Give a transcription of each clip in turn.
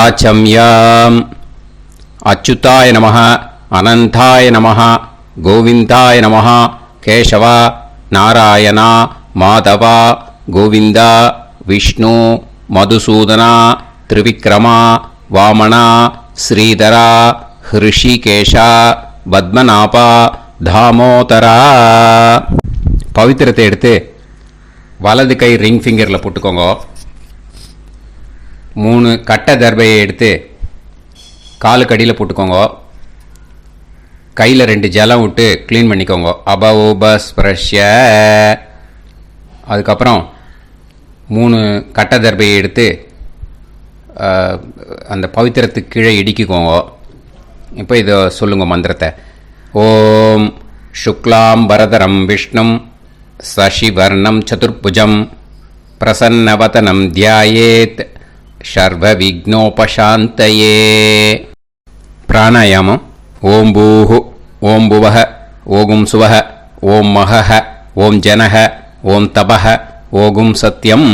ஆச்சம்யாம். அச்சுதாய நமः, அனந்தாய நமः, கோவிந்தாய நமः, கேசவா, நாராயணா, மாதவா, கோவிந்தா, விஷ்ணு, மதுசூதனா, திரிவிக்ரமா, வாமனா, ஸ்ரீதரா, ஹிருஷிகேஷா, பத்மநாபா, தாமோதரா. பவித்திரத்தை எடுத்து வலது கை ரிங் ஃபிங்கரில் போட்டுக்கோங்க. 3 கட்டை தர்பையை எடுத்து காலுக்கடியில் போட்டுக்கோங்க. கையில் 2 ஜலம் விட்டு க்ளீன் பண்ணிக்கோங்க. அபவோபஸ்பிரஷ்ய. அதுக்கப்புறம் 3 கட்டை தர்பையை எடுத்து அந்த பவித்திரத்துக்கு கீழே இடிக்கிக்கோங்க. இப்போ இதை சொல்லுங்க மந்திரத்தை. ஓம் சுக்லாம் வரதரம் விஷ்ணும் சசிவர்ணம் சதுர்புஜம் பிரசன்னவதனம் தியாயேத் சர்வ விக்னோபசாந்தயே. பிராணாயாமம். ஓம் பூஹு, ஓம் புவஹ, ஓகும் சுவஹ, ஓம் மஹஹ, ஓம் ஜனஹ, ஓம் தபஹ, ஓகும் சத்யம்.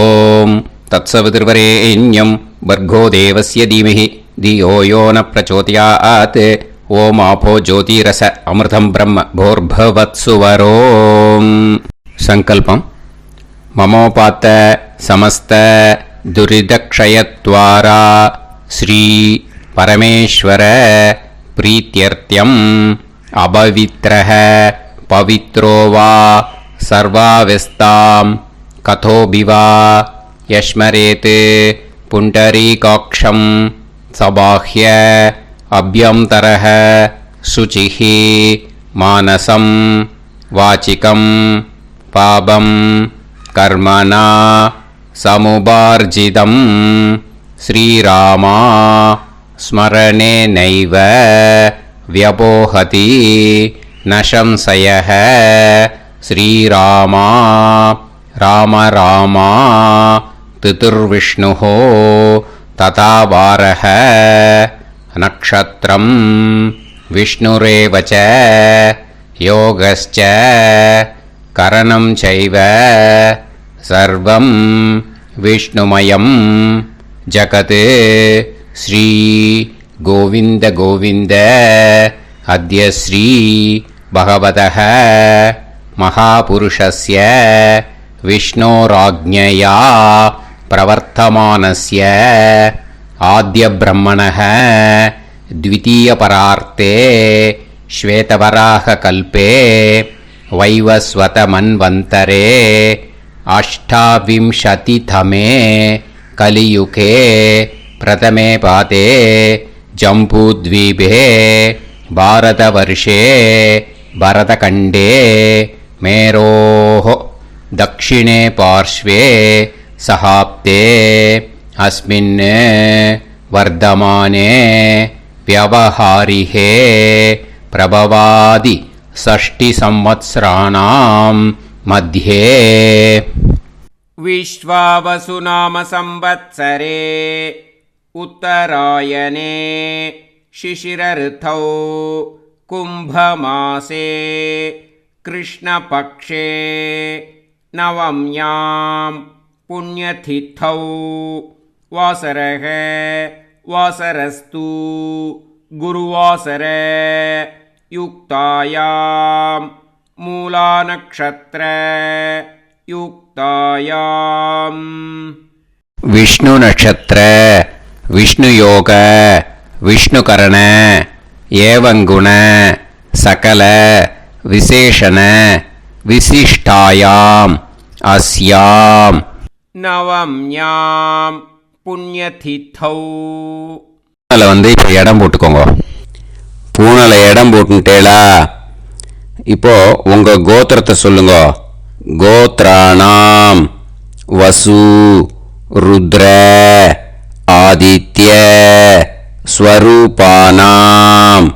ஓம் தத்சவிதுர்வரேண்யம் பர்கோ தேவஸ்ய தீமஹி தியோ யோ ந பிரச்சோதயாத். ஓம் ஆபோ ஜோதிரச அமிர்தம் பிரம்ம போர்பவத்சுவரோம். சங்கல்பம். மமோபாத்த சமஸ்த துரிதக்ஷயத்வாரா ஸ்ரீ பரமேஸ்வர பிரீத்யர்த்தியம் அபவித்ரஹ பவித்ரோ வா சர்வாவஸ்தாம் கதோபிவா யஸ்மரேத் புண்டரீகாக்ஷம் சபாஹ்ய அப்யந்தரஹ சுசிஹி மானசம் வாசிகம் பாபம் கர்மணா சமுபார்ஜிதம் ஸ்ரீராமா ஸ்மரணேனைவ வ்யபோஹதி நசம்சயஹ. ஸ்ரீராமா ராம ராமா திதிர்விஷ்ணுஹோ ததா வாரஹ. நக்ஷத்ரம் விஷ்ணுரேவச யோகஸ்ச கரணம் சைவ சர்வம் விஷ்ணுமயம் ஜகத். ஸ்ரீ கோவிந்த கோவிந்த அத்ய ஸ்ரீ பகவதः மகாபுருஷஸ்ய விஷ்ணோராஜ்ஞயா பிரவர்த்தமானஸ்ய ஆத்ய பிரம்மணः த்விதீயபரார்த்தே ஸ்வேதவராக கல்பே வைவஸ்வத மன்வந்தரே அஷ்டாவிம்சதிதமே கலியுகே பிரதமே பாதே ஜம்பூத்வீபே பாரதவர்ஷே பரதகண்டே மேரோः தக்ஷிணே பார்ஷ்வே சஹாப்தே அஸ்மின் வர்தமானே व्यवहारिहे प्रभवादि षष्टि संवत्सराणां मध्ये. विश्वावसु नाम संवत्सरे उत्तरायणे शिशिर ऋतौ कुम्भमासे कृष्णपक्षे नवम्यां पुण्यतिथौ वासरः वासरस्तु गुरुवासर युक्तायां मूलानक्षत्र युक्तायां. विष्णु नक्षत्र विष्णु योग विष्णुकरण एवं गुण सकल विशेषण विशिष्टायां अस्यां नवम्यां புண்ணியதித்தௌ. பூனலை இப்போ இடம் போட்டுக்கோங்க. பூனலை இடம் போட்டுட்டேலா. இப்போ உங்க கோத்திரத்தை சொல்லுங்க. கோத்ராணாம் வசு ருத்ர ஆதித்ய ஸ்வரூபானாம்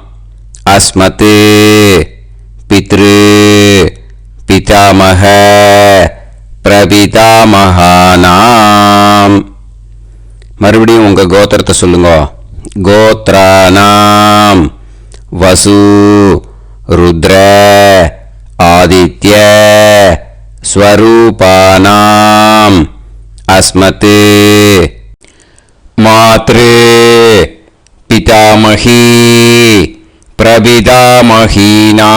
அஸ்மத் பித்ரு பிதாமக பிரபிதாமகானாம். மறுபடியும் உங்க கோத்திரத்தை சொல்லுங்க. கோத்ராணாம் வசு ருத்ர ஆதித்ய ஸ்வரூபானாம் அஸ்மத் மாத்ரு பிதாமகி பிரபிதாமகீனா.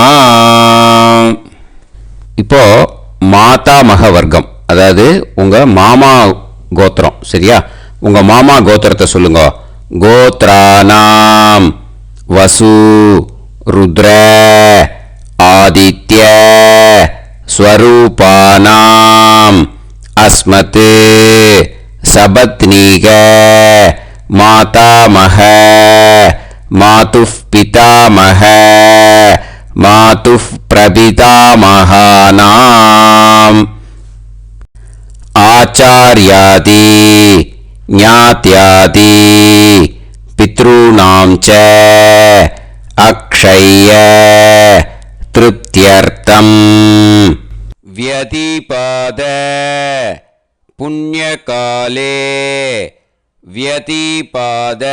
இப்போ மாதாமக வர்க்கம், அதாவது உங்க மாமா கோத்திரம். சரியா? உங்க மாமா கோத்திரத்தை சொல்லுங்க. கோத்ரானாம் வசு ருத்ர ஆதித்ய ஸ்வரூபானாம் அஸ்மத் சபத்னீக மாதாமக மாதுஃப் பிதாமக மாதுஃப் பிரபிதாமகானாம் ஆச்சார்யாதி ஞாத்யாதி பித்ருணாம் ச அக்ஷய திருப்தியர்த்தம் வியதிபாத புண்ணியகாலே வியதிபாத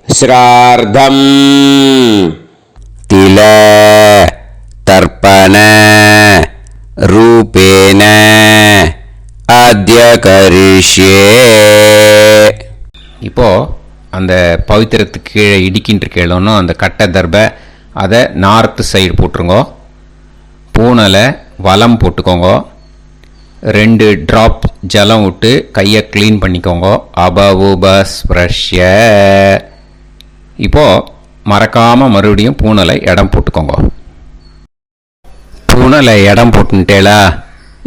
ஸ்ரார்த்தம் தில தர்ப்பண ரூபேன அத்ய கரிஷ்யே. இப்போ அந்த பவித்திரத்துக்கு கீழே இடிக்கின்ற கேளோன்னு அந்த கட்டை தர்பை அதை நார்த்து சைடு போட்டுருங்க. பூனலை வலம் போட்டுக்கோங்க. 2 ட்ராப் ஜலம் விட்டு கையை க்ளீன் பண்ணிக்கோங்க. அபவுபஸ்ப்ரஷ்ய. இப்போது மறக்காமல் மறுபடியும் பூனலை இடம் போட்டுக்கோங்க. பூனலை இடம் போட்டுட்டேலா?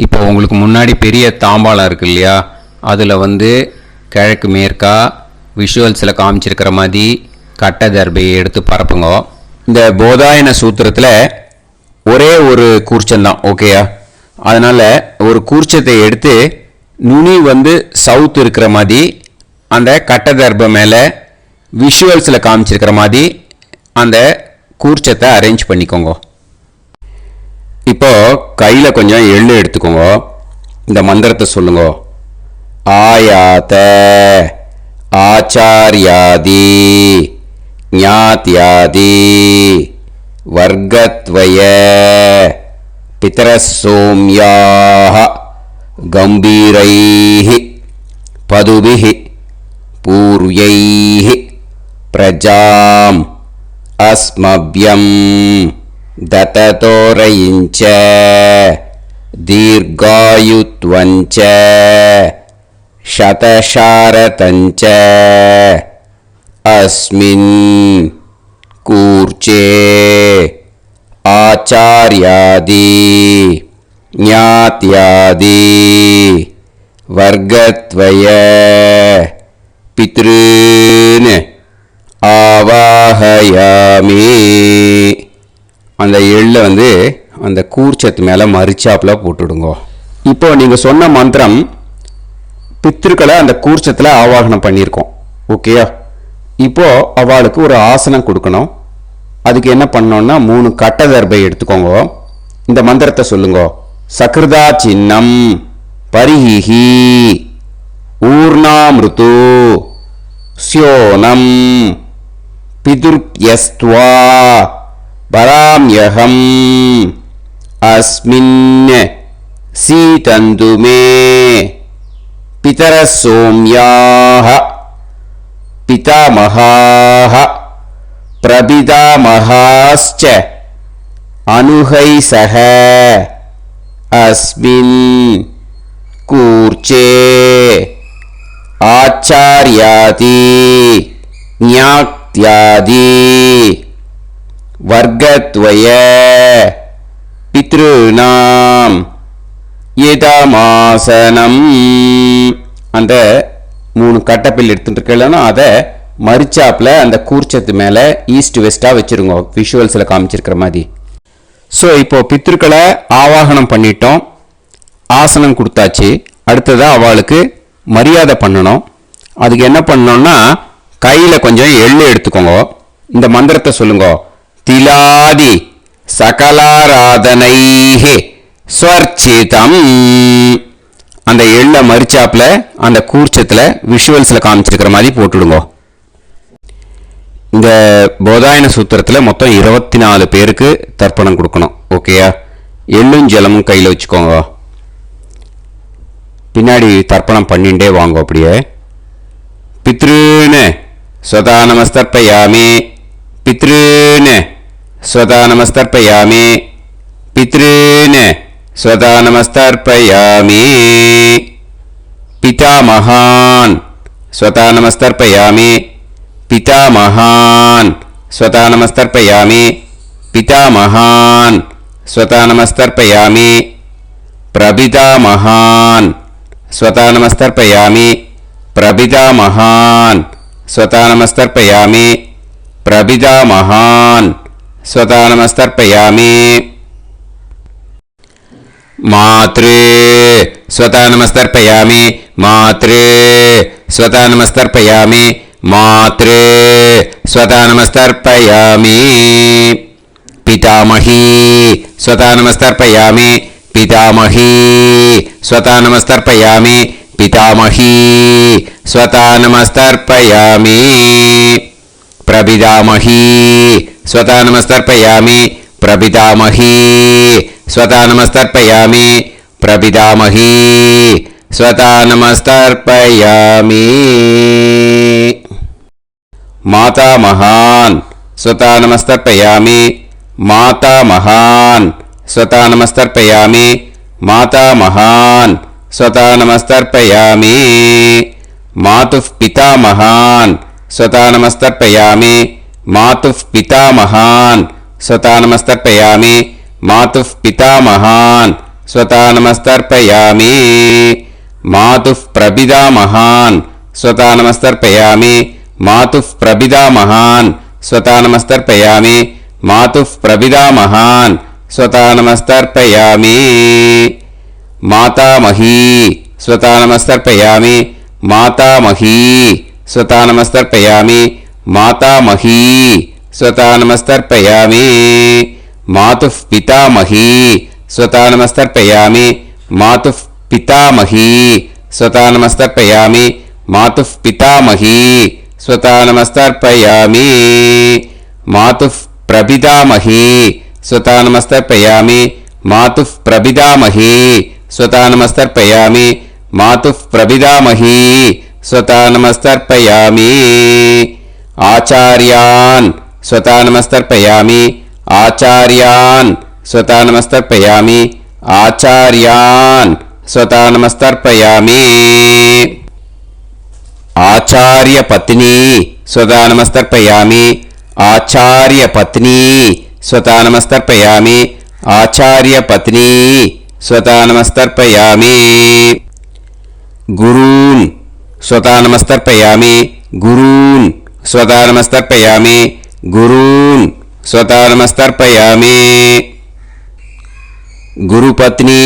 இப்போ உங்களுக்கு முன்னாடி பெரிய தாம்பாளம் இருக்கு இல்லையா, அதில் கிழக்கு மேற்கா விஷுவல்ஸில் காமிச்சிருக்கிற மாதிரி கட்டை தர்பையை எடுத்து பரப்புங்க. இந்த போதாயன சூத்திரத்தில் ஒரே ஒரு கூர்ச்சந்தான், ஓகேயா? அதனால் ஒரு கூர்ச்சத்தை எடுத்து நுனி சவுத் இருக்கிற மாதிரி அந்த கட்டை தர்பை மேலே விஷுவல்ஸில் காமிச்சிருக்கிற மாதிரி அந்த கூர்ச்சத்தை அரேஞ்ச் பண்ணிக்கோங்க. இப்போ கையில் கொஞ்சம் எள்ளு எடுத்துக்கோங்க. இந்த மந்திரத்தை சொல்லுங்க. ஆயாத ஆச்சார்யாதி ஞாத்யாதி வர்க்கத்வய பிதரசோம்யாஹ கம்பீரைஹி பதுபிஹி பூர்வைஹி பிரஜாம் அஸ்மப்யம் தததோரயிஞ்ச தீர்காயுத்வஞ்ச சதசாரதஞ்ச அஸ்மின் கூர்ச்சே ஆச்சார்யாதி ஞாத்யாதி வர்க்கத்வய பித்ருன் ஆவாஹயாமி. அந்த எள்ளை அந்த கூர்ச்சத்து மேலே மரிச்சாப்பில் போட்டுடுங்க. இப்போ நீங்கள் சொன்ன மந்திரம் பித்ருக்களை அந்த கூர்ச்சத்தில் ஆவாகனம் பண்ணியிருக்கோம், ஓகேயா? இப்போ அவளுக்கு ஒரு ஆசனம் கொடுக்கணும். அதுக்கு என்ன பண்ணோம்னா 3 கட்டை தர்பை எடுத்துக்கோங்க. இந்த மந்திரத்தை சொல்லுங்க. சக்ருதா சின்னம் பரிஹி ஊர்ணாமிருத்து ஸ்யோனம் பிதுர்யஸ்த்வா பராம்யகம் அஸ்மின் சீதந்து மே பிதரசோம்யாஹ பிதாமகாஹ பிரபிதாமகாஸ்ச அனுஹைசஹ அஸ்மின் கூர்ச்சே ஆச்சார்யாதி ஞாத்யாதி வர்க்கத்வய பித்ருநாம் இதமாசனம். அந்த 3 கட்டப்பில் எடுத்துட்டு இருக்கலன்னா அதை மரிச்சாப்பில் அந்த கூர்ச்சத்து மேலே ஈஸ்ட் வெஸ்ட்டாக வச்சுருங்க, விஷுவல்ஸில் காமிச்சிருக்கிற மாதிரி. ஸோ இப்போது பித்ருக்களை ஆவாகனம் பண்ணிட்டோம், ஆசனம் கொடுத்தாச்சு. அடுத்ததாக அவளுக்கு மரியாதை பண்ணணும். அதுக்கு என்ன பண்ணணும்னா கையில் கொஞ்சம் எள்ளு எடுத்துக்கோங்க. இந்த மந்திரத்தை சொல்லுங்க. திலாதி சகலாராதனைஹே ஸ்வர்ச்சிதம். அந்த எள்ளை மரிச்சாப்பில் அந்த கூர்ச்சத்தில் விஷுவல்ஸில் காமிச்சிருக்கிற மாதிரி போட்டுடுங்க. இந்த போதாயன சூத்திரத்தில் மொத்தம் 24 பேருக்கு தர்ப்பணம் கொடுக்கணும், ஓகேயா? எள்ளும் ஜலமும் கையில் வச்சுக்கோங்க. பின்னாடி தர்ப்பணம் பண்ணிகிட்டே வாங்க. அப்படியே पितॄन् स्वधा नमस्तर्पयामि पितॄन् स्वधा नमस्तर्पयामि पितॄन् स्वधा नमस्तर्पयामि पितामहान् स्वधा नमस्तर्पयामि पितामहान् स्वधा नमस्तर्पयामि पितामहान् स्वधा नमस्तर्पयामि प्रपितामहान् स्वधा नमस्तर्पयामि प्रपितामहान् स्वधा नमस्तर्पयामि प्रपितामहान् स्वधा नमस्तर्पयामि मातृ स्वधा नमस्तर्पयामि मातृ स्वधा नमस्तर्पयामि मातृ स्वधा नमस्तर्पयामि पितामही स्वधा नमस्तर्पयामि पितामही स्वधा नमस्तर्पयामि पितामही स्वधा नमस्तर्पयामि प्रपितामही स्वधा नमस्तर्पयामि प्रपितामही स्वधा नमस्तर्पयामि प्रपितामही स्वधा नमस्तर्पयामि मातामहान् स्वधा नमस्तर्पयामि मातामहान् स्वधा नमस्तर्पयामि मातामहान् स्वधा नमस्तर्पयामि मातुः पितामहान् स्वधा नमस्तर्पयामि मातुः पितामहान् स्वधा नमस्तर्पयामि मातुः पितामहान् स्वधा नमस्तर्पयामि मातुः प्रपितामहान् स्वधा नमस्तर्पयामि मातुः प्रपितामहान् स्वधा नमस्तर्पयामि मातुः प्रपितामहान् स्वधा नमस्तर्पयामि मातामही स्वधा नमस्तर्पयामि मातामही स्वधा नमस्तर्पयामि मातामही स्वधा नमस्तर्पयामि मातुः पितामही स्वधा नमस्तर्पयामि मातुः पितामही स्वधा नमस्तर्पयामि मातुः पितामही स्वधा नमस्तर्पयामि मातुः प्रपितामही स्वधा नमस्तर्पयामि मातुः प्रपितामही स्वधा नमस्तर्पयामि मातुः प्रपितामही स्वधा नमस्तर्पयामि आचार्यान् स्वधा नमस्तर्पयामि आचार्यान् स्वधा नमस्तर्पयामि आचार्यान् स्वधा नमस्तर्पयामि आचार्यपत्नी स्वधा नमस्तर्पयामि आचार्यपत्नी स्वधा नमस्तर्पयामि आचार्यपत्नी स्वधा नमस्तर्पयामि गुरून् स्वधा नमस्तर्पयामि गुरून् स्वधा नमस्तर्पयामि गुरून् स्वधा नमस्तर्पयामि गुरुपत्नी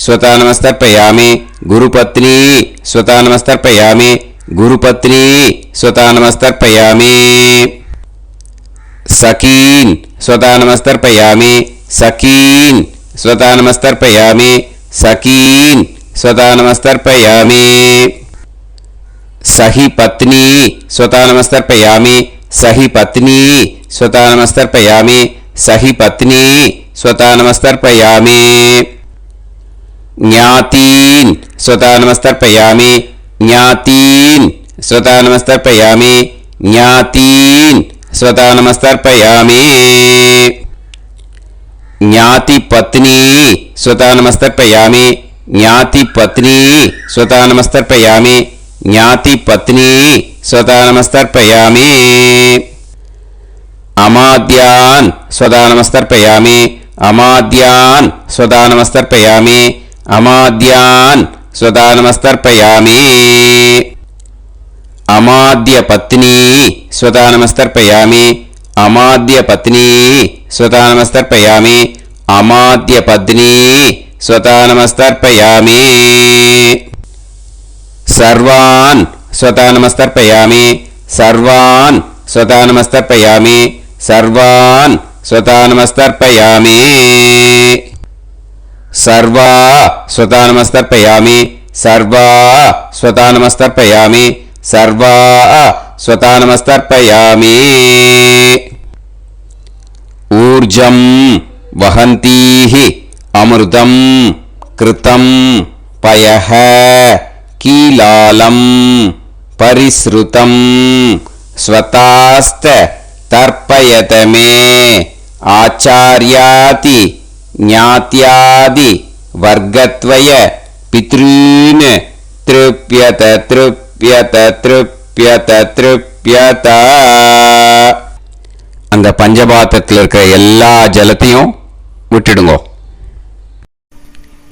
स्वधा नमस्तर्पयामि गुरुपत्नी स्वधा नमस्तर्पयामि गुरुपत्नी स्वधा नमस्तर्पयामि सखीन् स्वधा नमस्तर्पयामि सखीन् स्वधा नमस्तर्पयामि सखीन् स्वधा नमस्तर्पयामि सही पत्नी स्वधा नमस्तर्पयामि सही पत्नी स्वधा नमस्तर्पयामि सही पत्नी स्वधा नमस्तर्पयामि ज्ञातीन् स्वधा नमस्तर्पयामि ज्ञातीन् स्वधा नमस्तर्पयामि ज्ञातीन् स्वधा नमस्तर्पयामि ज्ञातिपत्नी स्वधा नमस्तर्पयामि ज्ञातिपत्नी स्वधा नमस्तर्पयामि ज्ञातिपत्नी स्वधा नमस्तर्पयामि अमाद्यान् स्वधा नमस्तर्पयामि अमाद्यान् स्वधा नमस्तर्पयामि अमाद्यान् स्वधा नमस्तर्पयामि अमाद्यपत्नी स्वधा नमस्तर्पयामि अमाद्यपत्नी स्वधा नमस्तर्पयामि अमाद्यपत्नी स्वधा नमस्तर्पयामि सर्वान् स्वधा नमस्तर्पयामि सर्वान् स्वधा नमस्तर्पयामि सर्वान् स्वधा नमस्तर्पयामि सर्वा स्वधा नमस्तर्पयामि सर्वा स्वधा नमस्तर्पयामि सर्वा स्वधा नमस्तर्पयामि ऊर्जं वहन्तीः अमृतं कृतं पयः कीलालं பரிஸ்ருதம் ஸ்வதாஸ்த தர்ப்பயத மே ஆச்சார்யாதி ஞாத்யாதி வர்க்கத்வய பித்ரீன் த்ருப்யத த்ருப்யத த்ருப்யத த்ருப்யத. அந்த பஞ்சபாத்திரத்தில் இருக்கிற எல்லா ஜலத்தையும் விட்டுடுங்கோ.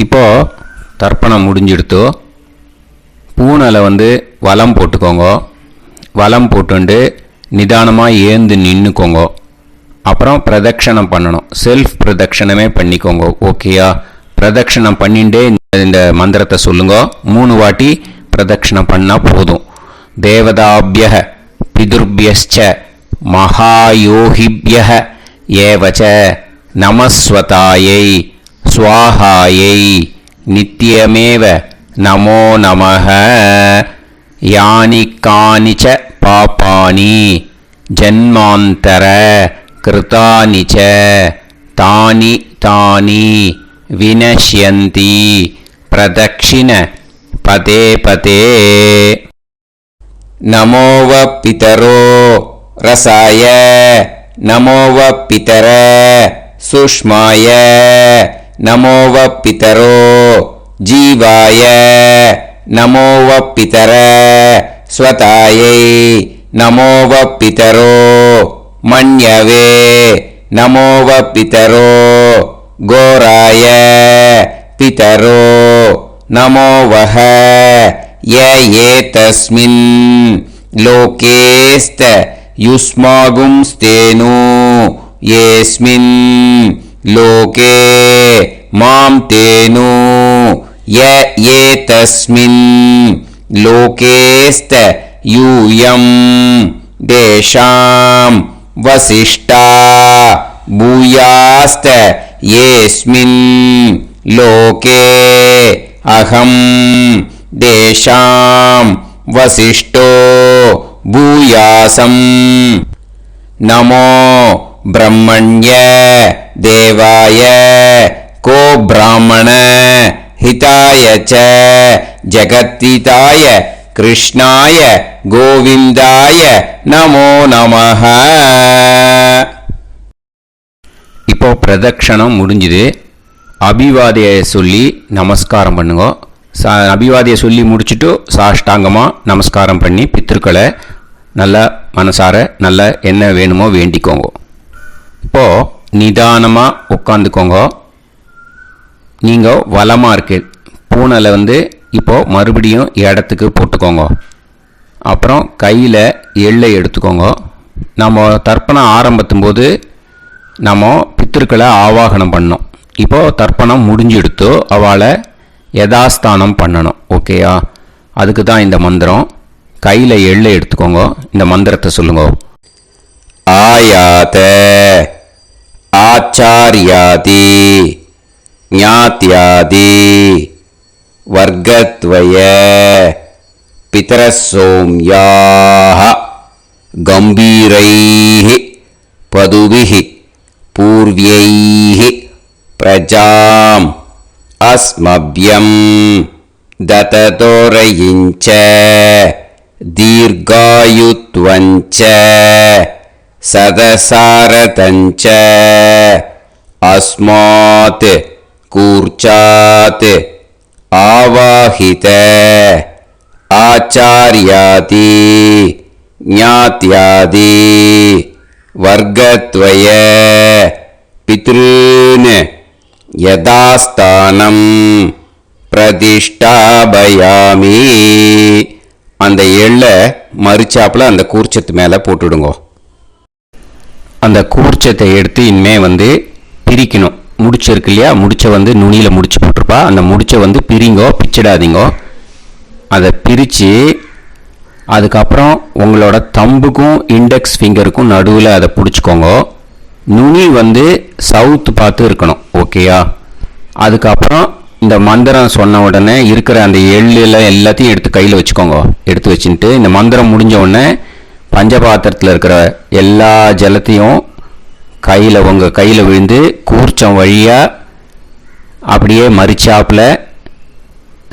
இப்போ தர்ப்பணம் முடிஞ்சிடுத்தோ பூனலை வலம் போட்டுக்கோங்க. வலம் போட்டுண்டு நிதானமாக ஏந்து நின்றுக்கோங்க. அப்புறம் பிரதட்சணம் பண்ணணும். செல்ஃப் பிரதட்சணமே பண்ணிக்கோங்க. ஓகேயா? பிரதட்சணம் பண்ணிண்டே இந்த மந்திரத்தை சொல்லுங்க. 3 வாட்டி பிரதட்சணம் பண்ணால் போதும். தேவதாபிய பிதுர்பியச்ச மகாயோகிபிய ஏவச்ச நமஸ்வதாயை ஸ்வாஹாயை நித்யமேவ நமோ நமஹ. யானி கானிச்ச பாபானி ஜன்மாந்தர கிருதானி ச தானி தானி வினஷ்யந்தி பிரதக்ஷிண பதே பதே. நமோவ பிதரோ ரசாய நமோவ பிதர சுஷ்மாய நமோவ பிதரோ ஜீவாய நமோவ பிதர ஸ்வதாயை நமோவ பிதரோ மன்யவே நமோவ பிதரோ கோராய பிதரோ நமோவஹ. ஏதஸ்மின் லோகேஸ்த யுஸ்மாகும்ஸ்தேனு ஏஸ்மின் லோகே மாம் தேனு. ஏதஸ்மின் லோகேஸ்த யூயம் தேஷாம் வசிஷ்டா பூயாஸ்த ஏஸ்மின் லோகே அகம் தேஷாம் வசிஷ்டோ பூயாசம். நமோ பிரம்மண்ய தேவாய கோ பிராமண ஹிதாய ச ஜகத்ஹிதாய கிருஷ்ணாய கோவிந்தாய நமோ நமஹ. இப்போ பிரதட்சணம் முடிஞ்சுது. அபிவாதியை சொல்லி நமஸ்காரம் பண்ணுங்க. அபிவாதியை சொல்லி முடிச்சுட்டு சாஷ்டாங்கமாக நமஸ்காரம் பண்ணி பித்ருக்களை நல்லா மனசார நல்லா என்ன வேணுமோ வேண்டிக்கோங்க. இப்போது நிதானமாக உட்காந்துக்கோங்க. நீங்கள் வலமாக இருக்கு பூனலை இப்போது மறுபடியும் இடத்துக்கு போட்டுக்கோங்க. அப்புறம் கையில் எள்ளை எடுத்துக்கோங்க. நம்ம தர்ப்பணம் ஆரம்பிக்கும் போது நம்ம பித்திருக்களை ஆவாகனம் பண்ணோம். இப்போது தர்ப்பணம் முடிஞ்செடுத்தோ அவளை யதாஸ்தானம் பண்ணணும். ஓகேயா? அதுக்கு தான் இந்த மந்திரம். கையில் எள்ளை எடுத்துக்கோங்க. இந்த மந்திரத்தை சொல்லுங்க. ஆயாத ஆச்சாரியாதி ஞாத்யாதி வர்க்கத்வய பிதரசோம்யாஹ கம்பீரைஹி பதுபிஹி பூர்வ்யைஹி பிரஜாம் அஸ்மப்யம் தததோரயிஞ்ச தீர்காயுத்வஞ்ச சதசாரதஞ்ச அஸ்மாத் கூர்ச்சாத் ஆவாஹித ஆச்சார்யாதி ஞாத்யாதி வர்க்கத்வய பித்ருன் யதாஸ்தானம் பிரதிஷ்டாபயாமி. அந்த எள்ளை மறிச்சாப்பில் அந்த கூர்ச்சத்து மேலே போட்டுடுங்க. அந்த கூர்ச்சத்தை எடுத்து இனிமே பிரிக்கணும். முடிச்சு இருக்கு இல்லையா? முடிச்சை நுனியில் முடிச்சு போட்டிருப்பா. அந்த முடிச்சை பிரிங்கோ, பிச்சிடாதீங்கோ. அதை பிரித்து அதுக்கப்புறம் உங்களோட தம்புக்கும் இண்டெக்ஸ் ஃபிங்கருக்கும் நடுவில் அதை பிடிச்சிக்கோங்க. நுனி சவுத்து பார்த்து இருக்கணும். ஓகேயா? அதுக்கப்புறம் இந்த மந்திரம் சொன்ன உடனே இருக்கிற அந்த எள்ளில் எல்லாத்தையும் எடுத்து கையில் வச்சுக்கோங்க. எடுத்து வச்சுட்டு இந்த மந்திரம் முடிஞ்ச உடனே பஞ்சபாத்திரத்தில் இருக்கிற எல்லா ஜலத்தையும் உங்கள் கையில் விழுந்து கூர்ச்சம் வழியாக அப்படியே மறிச்சாப்பில்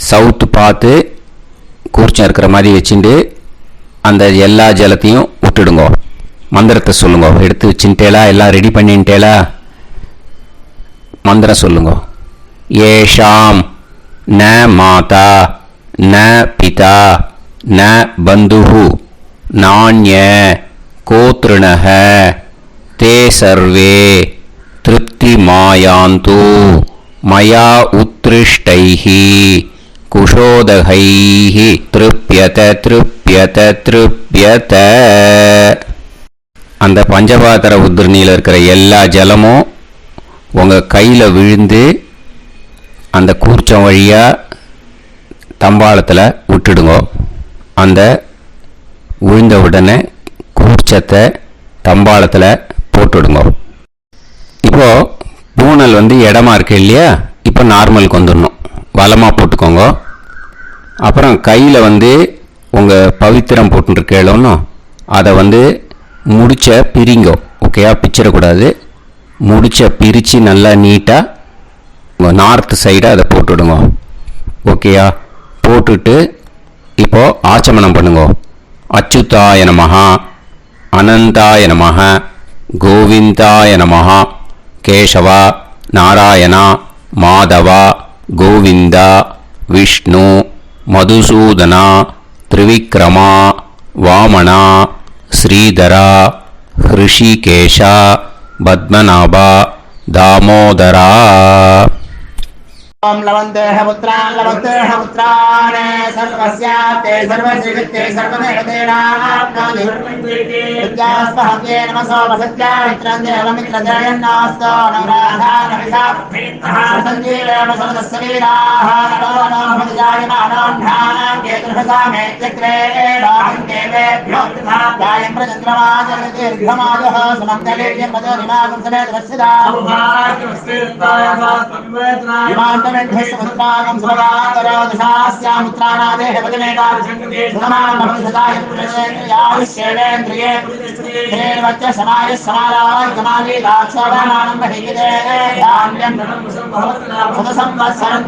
சவுத்து பார்த்து கூர்ச்சம் இருக்கிற மாதிரி வச்சுட்டு அந்த எல்லா ஜலத்தையும் விட்டுடுங்க. மந்திரத்தை சொல்லுங்க. எடுத்து வச்சுட்டேலா? எல்லாம் ரெடி பண்ணிட்டேலா? மந்திரம் சொல்லுங்க. ஏஷாம் ந மாதா ந பிதா ந பந்துஹு நாண்ய கோத்ருணஹ தே சர்வே திருப்திமாயாந்து மயா உத்ருஷ்டைஹி குஷோதகைஹி திருப்யத திருப்யத திருப்யத. அந்த பஞ்சபாத்திர உத்ரணியில் இருக்கிற எல்லா ஜலமும் உங்கள் கையில் விழுந்து அந்த கூர்ச்சம் வழியாக தம்பாளத்தில் விட்டுடுங்க. அந்த விழுந்த உடனே கூர்ச்சத்தை தம்பாளத்தில் போட்டுடுங்க. இப்போது பூனல் இடமா இருக்கு இல்லையா? இப்போ நார்மலுக்கு வந்துடணும். வலமாக போட்டுக்கோங்க. அப்புறம் கையில் உங்கள் பவித்திரம் போட்டுருக்கேளோன்னு அதை முடிச்ச பிரிங்கோ. ஓகேயா? பிச்சிடக்கூடாது. முடிச்ச பிரித்து நல்லா நீட்டாக உங்கள் நார்த் சைடை அதை போட்டுவிடுங்க. ஓகேயா? போட்டுட்டு இப்போது ஆச்சமனம் பண்ணுங்க. அச்சுதாய நமஹ, அனந்தாய நமஹ, கோவிந்தாய நமஹ, கேசவா, நாராயணா, மாதவா, கோவிந்தா, விஷ்ணு, மதுசூதனா, திரிவிக்ரமா, வாமனா, ஸ்ரீதரா, ஹிருஷிகேஷா, பத்மநாபா, தாமோதரா. ओम लवन्तेह पुत्रान् लवन्तेह पुत्रान् सर्वस्याते सर्वश्रीते सर्वदेवतेनाप्नोति विद्यास्महते नमसो वसत्यामित्रं देवमित्रजयन्नास्तो नवराधानविषाभीतः सञ्जीवेम समदस्सवीराः नमो भजायमानान्धानां केतुर्भसामेत्यग्रे राहं देवेभ्यो गायं प्रचन्द्रमाजगदीर्घमाजः समन्तलीर्यं पदोनिमागं समेत वत्सदा ेन्द्रयेन्द्रिये समाय समाराय कमाली दाक्षाणां महिदे धान्यं संवत्सरं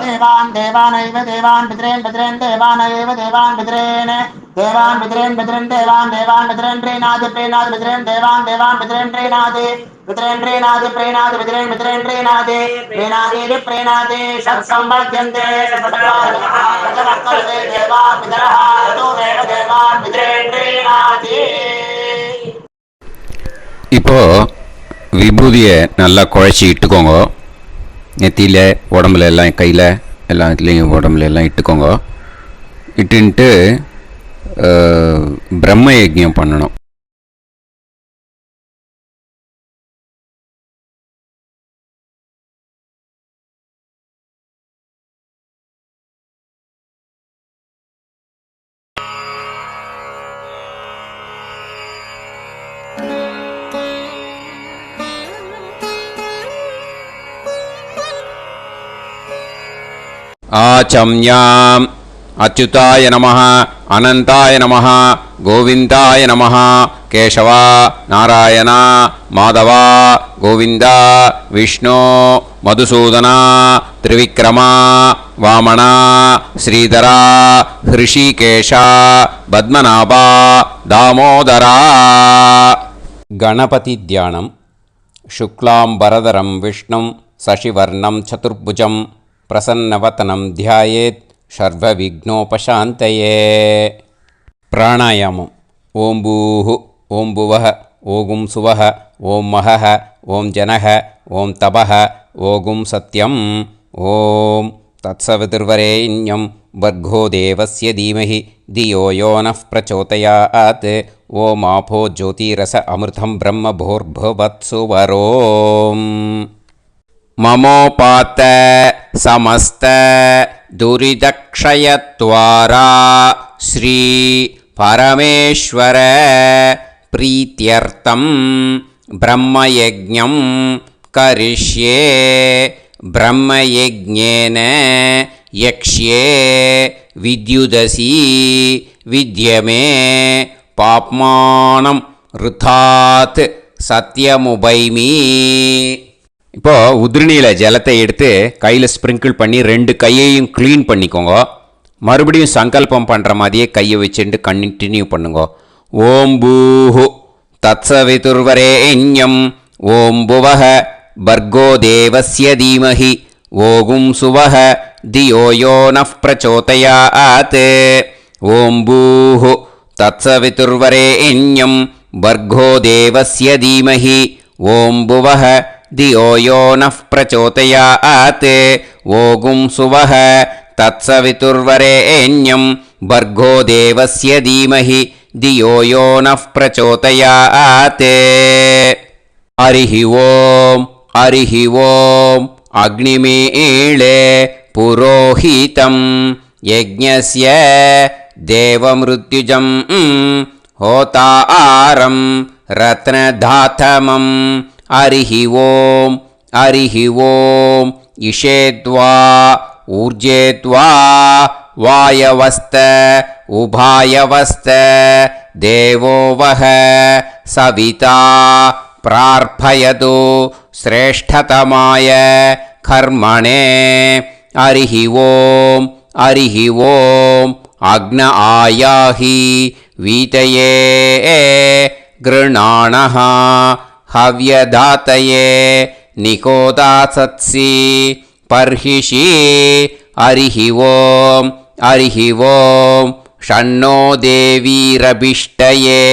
देवान् देवानैव देवान् पितॄन् पितॄन् देवानैव देवान् पितॄन् देवान् पितॄन् पितॄन् देवान् देवान् पितॄन् प्रीणाति प्रीणाति पितॄन् देवान् देवान् पितॄन् प्रीणाति पितॄन् प्रीणाति प्रीणाति पितॄन् पितॄन् प्रीणाति प्रीणाति प्रीणाति षट्संवर्ध्यन्ते षट्वर्तते देवा पितरः ततोमेव देवान् पितॄन् प्रीणाति. இப்போ விபூதியை நல்லா குழைச்சி இட்டுக்கோங்க. நெத்தியில், உடம்புல எல்லாம், கையில் எல்லாம் இதுலேயும் உடம்புல எல்லாம் இட்டுக்கோங்க. இட்டுன்ட்டு பிரம்ம யஜ்ஞம் பண்ணணும். ஆச்சம்யாம் அச்சுதாய நமஹ, அனந்தாய நமஹ, கோவிந்தாய நமஹ, கேசவா, நாராயணா, மாதவா, கோவிந்தா, விஷ்ணு, மதுசூதனா, திரிவிக்ரமா, வாமனா, ஸ்ரீதரா, ஹிருஷிகேஷா, பத்மநாபா, தாமோதரா. கணபதி தியானம். சுக்லாம்பரதரம் விஷ்ணும் சசிவர்ணம் சதுர்புஜம் பிரசன்னவதனம் தியாயேத் சர்வவிக்னோபசாந்தயே. பிராணாயாமம். ஓம் பூஹு, ஓம் புவஹ, ஓகும் சுவஹ, ஓம் மஹஹ, ஓம் ஜனஹ, ஓம் தபஹ, ஓகும் சத்யம். ஓம் தத்சவிதுர்வரேண்யம் வர்கோ தேவஸ்ய தீமஹி தியோ யோ நः பிரச்சோதயாத். ஓம் ஆபோ ஜோதிரஸ அமிர்தம் பிரம்ம भूर्भुवत्सुवरोम्. ममोपात समस्त दुरिदक्षयत्वारा श्री परमेश्वर प्रीत्यर्थं ब्रह्मयज्ञं करिष्ये. ब्रह्मयज्ञेन यक्ष्ये विद्युदसि विद्यमे पाप्मानं ऋथात् सत्यमुपैमि. இப்போது உதிரணியில் ஜலத்தை எடுத்து கையில் ஸ்ப்ரிங்கிள் பண்ணி 2 கையையும் க்ளீன் பண்ணிக்கோங்க. மறுபடியும் சங்கல்பம் பண்ணுற மாதிரியே கையை வச்சுட்டு கண்டினியூ பண்ணுங்க. ஓம் பூஹு தத்சவிதுர்வரேண்யம் ஓம் புவஹ பர்கோ தேவஸ்ய தீமஹி ஓகும் சுவஹ தியோ யோ நஃப் பிரச்சோதயாத். ஓம் பூஹு தத்சவிதுர்வரேண்யம் பர்கோ தேவஸ்ய தீமஹி ஓம் புவஹ தியோ யோ நஃப் பிரச்சோதயாத். ஓகும் சுவஹ தத்சவிதுர்வரேண்யம் பர்கோ தேவஸ்ய தீமஹி தியோ யோ நஃப் பிரச்சோதயாத். ஹரிஹி ஓம் ஹரிஹி ஓம் அக்னிமீளே புரோஹிதம் யஜ்ஞஸ்ய தேவமிருத்யுஜம் ஹோதாரம் ரத்னதாதமம். ஹரிஹி ஓம் ஹரிஹி ஓம் இஷேத்வா ஊர்ஜேத்வா வாயவஸ்த உபாயவஸ்த தேவோ வஹ சவிதா பிரார்ப்பயது ஸ்ரேஷ்டதமாய கர்மணே. ஹரிஹி ஓம் ஹரிஹி ஓம் அக்ன ஆயாஹி வீதயே கிருணாணஹ ஹவ்யதாத்தயே நிகோதாசத்சி பர்ஹிஷி. ஹரிஹி ஓம் ஹரிஹி ஓம் ஷண்ணோ தேவீரபிஷ்டயே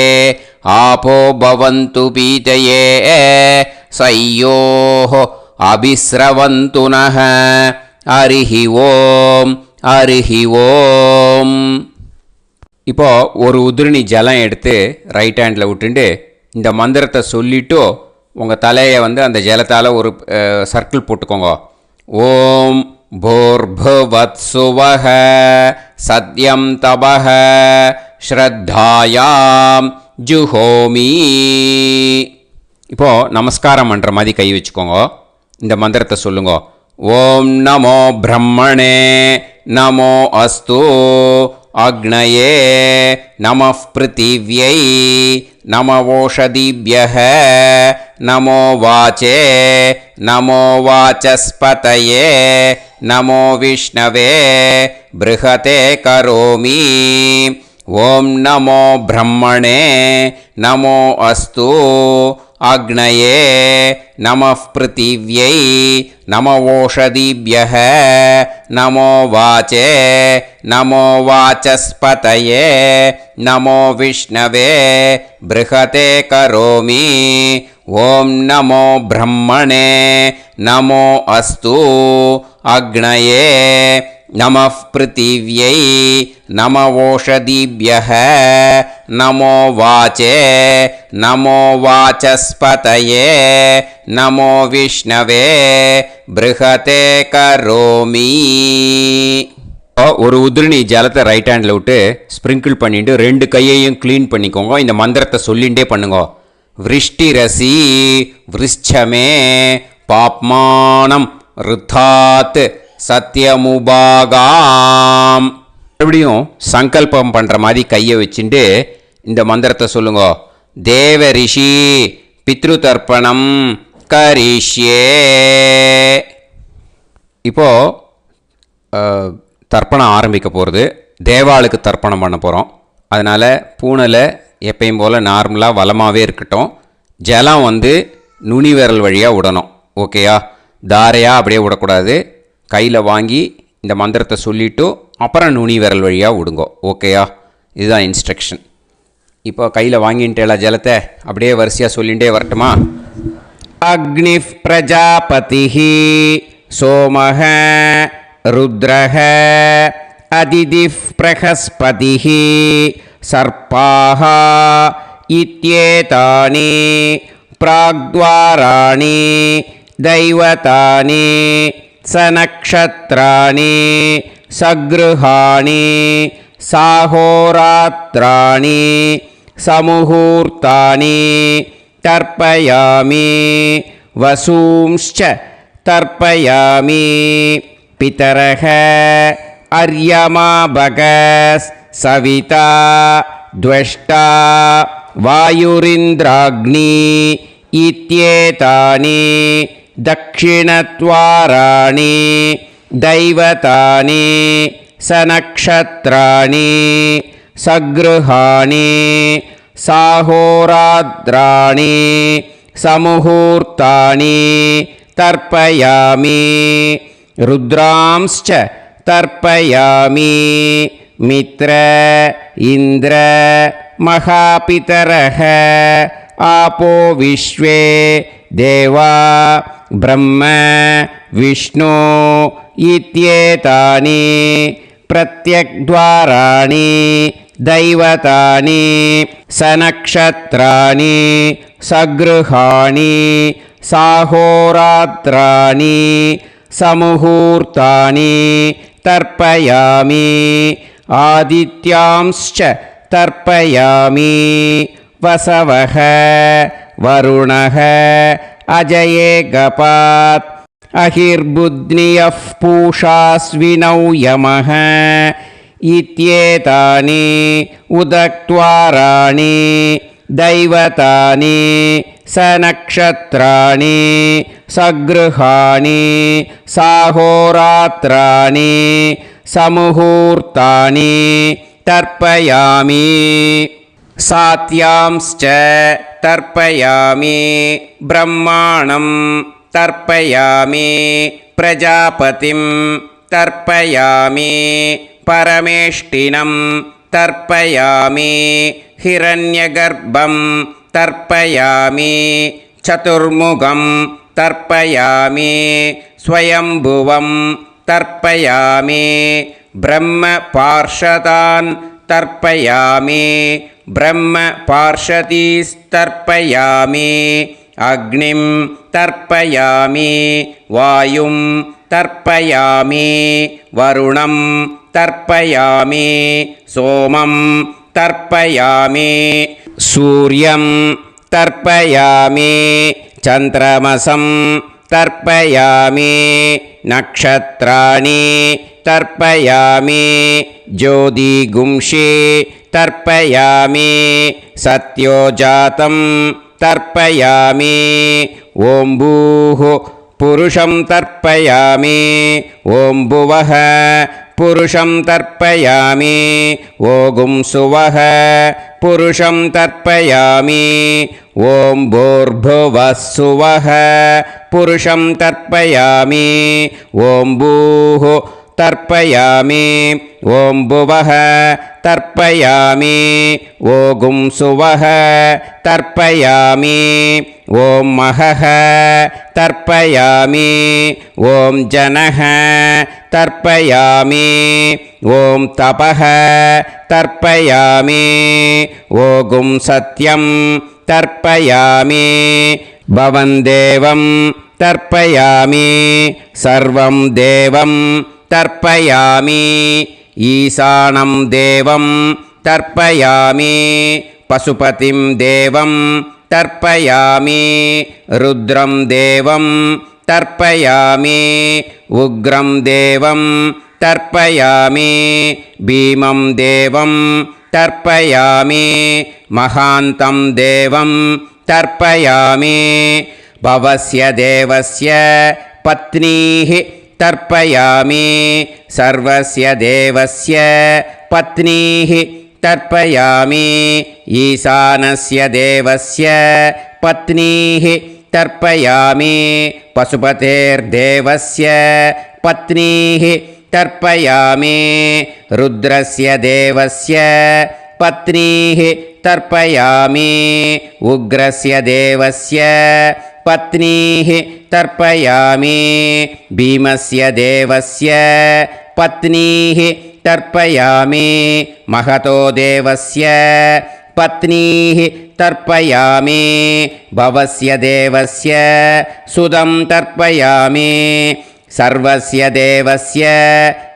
ஆபோ பவந்து பீதயே சய்யோஹ அபிஸ்ரவந்து நஹ. ஹரிஹி ஓம் ஹரிஹி ஓம். இப்போ ஒரு உதிரணி ஜலம் எடுத்து ரைட் ஹேண்டில் விட்டுண்டு இந்த மந்திரத்தை சொல்லிவிட்டு உங்கள் தலையை அந்த ஜலத்தால் ஒரு சர்க்கிள் போட்டுக்கோங்க. ஓம் பூர்புவத்சுவஹ சத்யம் தபஹ ஸ்ரத்தாயாம் ஜுஹோமி. இப்போது நமஸ்காரம் பண்ணுற மாதிரி கை வச்சுக்கோங்க. இந்த மந்திரத்தை சொல்லுங்க. ஓம் நமோ பிரம்மணே நமோ அஸ்து அக்னயே நமः பிருத்திவ்யை நமவோஷதிभ्यः நமோ வாச்சே நமோ வாசஸ்பதயே நமோ விஷ்ணவே ப்ருஹதே கரோமி. ஓம் நமோ பிரம்மணே நமோ அஸ்து அக்னயே நமः பிருத்திவ்யை நமவோஷதிभ्यः நமோ வாச்சே நமோ வாசஸ்பதயே நமோ விஷ்ணவே ப்ருஹதே கரோமி. ஓம் நமோ பிரம்மணே நமோ அஸ்து அக்னயே நமः பிருத்திவ்யை நமவோஷதிभ्यः நமோ வாச்சே நமோ வாசஸ்பதயே நமோ விஷ்ணவே ப்ருஹதே கரோமி. ஒரு உதிரணி ஜலத்தை ரைட் ஹேண்டில் விட்டு ஸ்ப்ரிங்கிள் பண்ணிட்டு ரெண்டு கையையும் க்ளீன் பண்ணிக்கோங்க. இந்த மந்திரத்தை சொல்லிகிட்டே பண்ணுங்க. விருஷ்டிரசி விருஷ்சமே பாப்மானம் ருத்தாத் சத்யமுபாகாம். மறுபடியும் சங்கல்பம் பண்ணுற மாதிரி கையை வச்சுட்டு இந்த மந்திரத்தை சொல்லுங்க. தேவ ரிஷி பித்ரு தர்ப்பணம் கரிஷ்யே. இப்போது தர்ப்பணம் ஆரம்பிக்க போகிறது. தேவாளுக்கு தர்ப்பணம் பண்ண போகிறோம். அதனால் பூனையில் எப்பயும் போல் நார்மலாக வளமாகவே இருக்கட்டும். ஜலம் நுனி விரல் வழியாக விடணும். ஓகேயா? தாரையாக அப்படியே விடக்கூடாது. கையில் வாங்கி இந்த மந்திரத்தை சொல்லிவிட்டு அப்புறம் நுனி விரல் வழியாக விடுங்கோ. ஓகேயா? இதுதான் இன்ஸ்ட்ரக்ஷன். இப்போ கையில் வாங்கிட்டேல ஜலத்தை அப்படியே வரிசையாக சொல்லிகிட்டே வரட்டுமா? அக்னிஃப் பிரஜாபதிஹி சோமஹ ருத்ரஹ அதிதிஃப் பிரகஸ்பதிஹி சர்ப்பாஹ இத்யேதானி பிராக்த்வாராணி தைவதானி சநக்ஷத்ராணி சக்ருஹாணி சாஹோராத்ராணி சமுஹூர்த்தானி தர்ப்பயாமி வசூம்ச்ச தர்ப்பயாமி பிதரஹ அர்யமா பகஸ் சவிதா த்வஷ்டா வாயுரிந்திராக்னி இத்யேதானி தக்ஷிணத்வாராணி தைவதானி सनक्षत्राणि सगृहाणि साहोरात्राणि समुहूर्तानि तर्पयामि रुद्रांश्च तर्पयामि मित्र इन्द्र महापितरः आपो विश्वे देवा ब्रह्म विष्णु इत्येतानि प्रत्यग्द्वाराणि दैवतानि सनक्षत्राणि सगृहाणि साहोरात्राणि समुहूर्तानि तर्पयामि आदित्यांश्च तर्पयामि वसवः वरुणः अजयेगपात् अहिर्बुध्नियः पूषास्विनौ यमः इत्येतानि उदक्त्वाराणि दैवतानि सनक्षत्राणि सगृहाणि साहोरात्राणि समुहूर्तानि तर्पयामि सात्यांश्च तर्पयामि ब्रह्माणं तर्पयामि प्रजापतिं तर्पयामि परमेष्टिनं तर्पयामि हिरण्यगर्भं तर्पयामि चतुर्मुखं तर्पयामि स्वयंभुवं तर्पयामि ब्रह्मपार्षदान् तर्पयामि ब्रह्मपार्षदीस्तर्पयामि अग्निं तर्पयामि वायुं तर्पयामि वरुणं तर्पयामि सोमं तर्पयामि सूर्यं तर्पयामि चन्द्रमसं तर्पयामि नक्षत्राणि तर्पयामि ज्योतिगुंषि तर्पयामि सत्योजातं तर्पयामि ॐ भूः पुरुषं तर्पयामि ॐ भुवः पुरुषं तर्पयामि ॐ सुवः पुरुषं तर्पयामि ॐ भूर्भुवः सुवः पुरुषं तर्पयामि ॐ भूः तर्पयामि ॐ भुवः तर्पयामि ॐ सुवः तर्पयामि ॐ महः तर्पयामि ॐ जनः तर्पयामि ॐ तपः तर्पयामि ॐ सत्यं तर्पयामि भवं देवं तर्पयामि सर्वं देवं तर्पयामि ईशानं देवं तर्पयामि पशुपतिं देवं तर्पयामि रुद्रं देवं तर्पयामि उग्रं देवं तर्पयामि भीमं देवं तर्पयामि महान्तं देवं तर्पयामि भवस्य देवस्य पत्नीः तर्पयामि सर्वस्य देवस्य पत्नीः तर्पयामि ईशानस्य देवस्य पत्नीः तर्पयामि पशुपतेर्देवस्य पत्नीः तर्पयामि रुद्रस्य देवस्य पत्नीः तर्पयामि उग्रस्य देवस्य पत्नीः तर्पयामि भीमस्य देवस्य पत्नीः तर्पयामि महतो देवस्य पत्नीः तर्पयामि भवस्य देवस्य सुदं तर्पयामि सर्वस्य देवस्य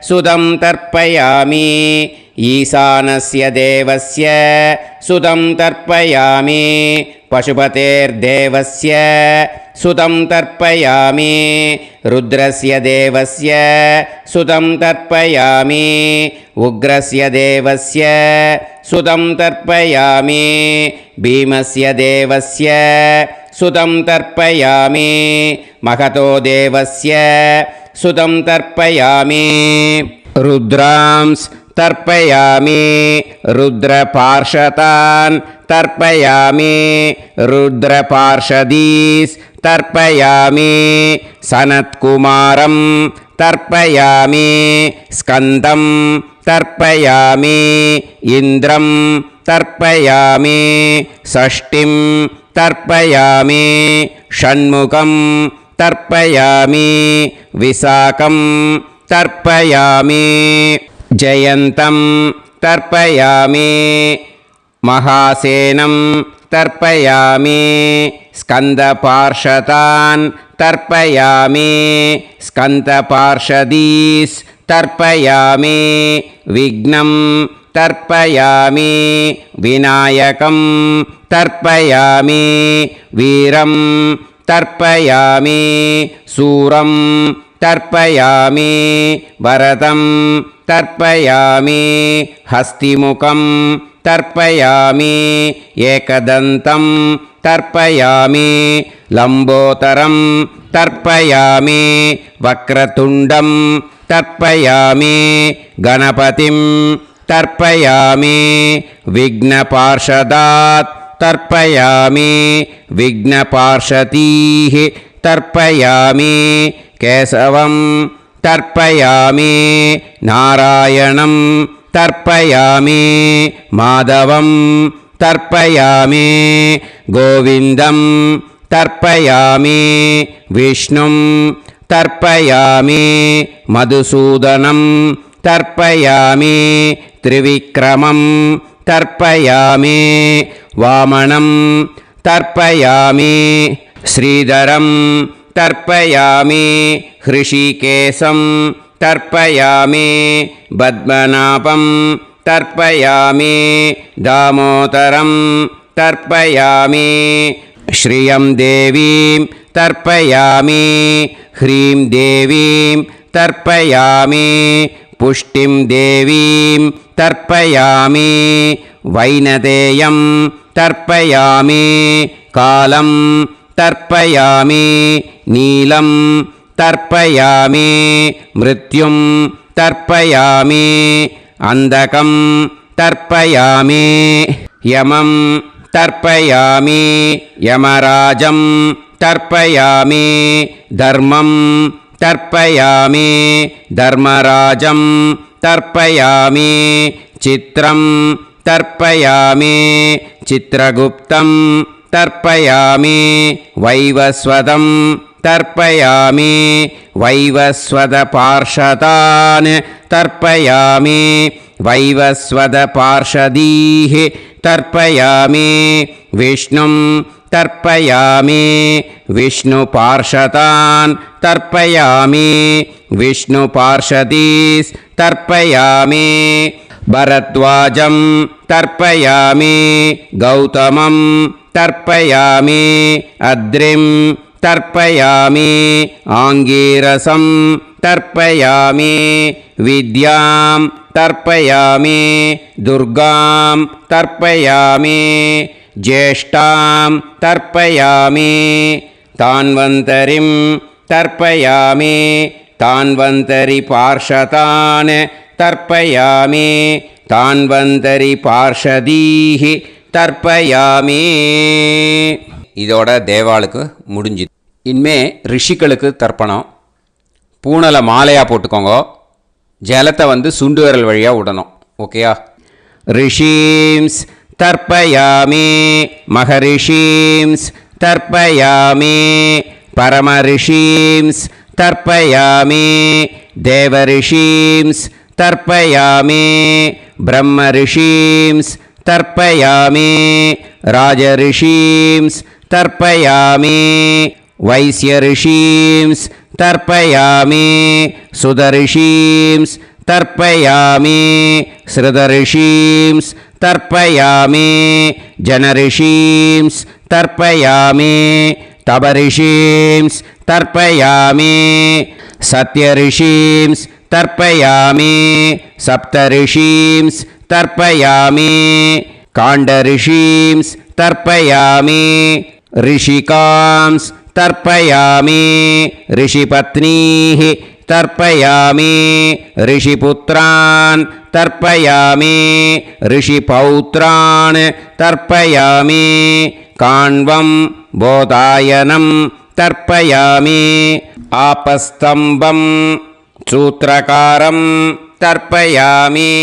सुदं तर्पयामि ईशानस्य देवस्य सुदं तर्पयामि पशुपतेर्देवस्य सुदं तर्पयामि रुद्रस्य देवस्य सुदं तर्पयामि उग्रस्य देवस्य सुदं तर्पयामि भीमस्य देवस्य सुदं तर्पयामि महतो देवस्य सुदं तर्पयामि रुद्रांस् तर्पयामि रुद्रपार्षतान् तर्पयामि रुद्रपार्षदीस् तर्पयामि सनत्कुमारं तर्पयामि स्कन्दं तर्पयामि इन्द्रं तर्पयामि षष्टिं तर्पयामि षण्मुखं तर्पयामि विशाखं तर्पयामि जयन्तं तर्पयामि महासेनं तर्पयामि स्कन्दपार्षदान् तर्पयामि स्कन्दपार्षदीस् तर्पयामि विघ्नं तर्पयामि विनायकं तर्पयामि वीरं तर्पयामि सूरं तर्पयामि वरदं तर्पयामि हस्तिमुखं तर्पयामि एकदन्तं तर्पयामि लम्बोदरं तर्पयामि वक्रतुण्डं तर्पयामि गणपतिं तर्पयामि विघ्नपार्षदात् तर्पयामि विघ्नपार्षदीः तर्पयामि केशवं तर्पयामि नारायणं तर्पयामि माधवं तर्पयामि गोविन्दं तर्पयामि विष्णुं तर्पयामि मधुसूदनं तर्पयामि त्रिविक्रमं तर्पयामि वामनं तर्पयामि श्रीधरं तर्पयामि हृषिकेशं तर्पयामि पद्मनाभं तर्पयामि दामोदरं तर्पयामि श्रियं देवीं तर्पयामि ह्रीं देवीं तर्पयामि पुष्टिं देवीं तर्पयामि वैनतेयं तर्पयामि कालं तर्पयामि नीलं तर्पयामि मृत्युं तर्पयामि अन्धकं तर्पयामि यमं तर्पयामि यमराजं तर्पयामि धर्मं तर्पयामि धर्मराजं तर्पयामि चित्रं तर्पयामि चित्रगुप्तं तर्पयामि वैवस्वतं तर्पयामि वैवस्वतपार्षदान् तर्पयामि वैवस्वतपार्षदीः तर्पयामि विष्णुं तर्पयामि विष्णुपार्षदान् तर्पयामि विष्णुपार्षदीस् तर्पयामि भरद्वाजं तर्पयामि गौतमं तर्पयामि अद्रिं तर्पयामि आङ्गीरसं तर्पयामि विद्यां तर्पयामि दुर्गां तर्पयामि ज्येष्ठां तर्पयामि तान्वन्तरिं तर्पयामि तान्वन्तरिपार्षदान् तर्पयामि तान्वन्तरिपार्षदीः தர்ப்பயாமி. இதோட தேவாளுக்கு முடிஞ்சுது. இனிமே ரிஷிகளுக்கு தர்ப்பணம். பூனலை மாலையாக போட்டுக்கோங்க. ஜலத்தை சுண்டு விரல் வழியாக விடணும். ஓகேயா? ரிஷீம்ஸ் தர்ப்பயாமி மகரிஷீம்ஸ் தர்ப்பயாமி பரமரிஷீம்ஸ் தர்ப்பயாமி தேவரிஷீம்ஸ் தர்ப்பயாமி பிரம்மரிஷீம்ஸ் तर्पयामि राजऋषींस् तर्पयामि वैश्यऋषींस् तर्पयामि सुदऋषींस् तर्पयामि श्रुतऋषींस् तर्पयामि जनऋषींस् तर्पयामि तपऋषींस् तर्पयामि सत्यऋषींस् तर्पयामि सप्तऋषींस् तर्पयामि काण्डऋषींस् तर्पयामि ऋषिकांस् तर्पयामि ऋषिपत्नीः तर्पयामि ऋषिपुत्रान् तर्पयामि ऋषिपौत्रान् तर्पयामि काण्वं बोधायनं तर्पयामि आपस्तम्भं सूत्रकारं तर्पयामि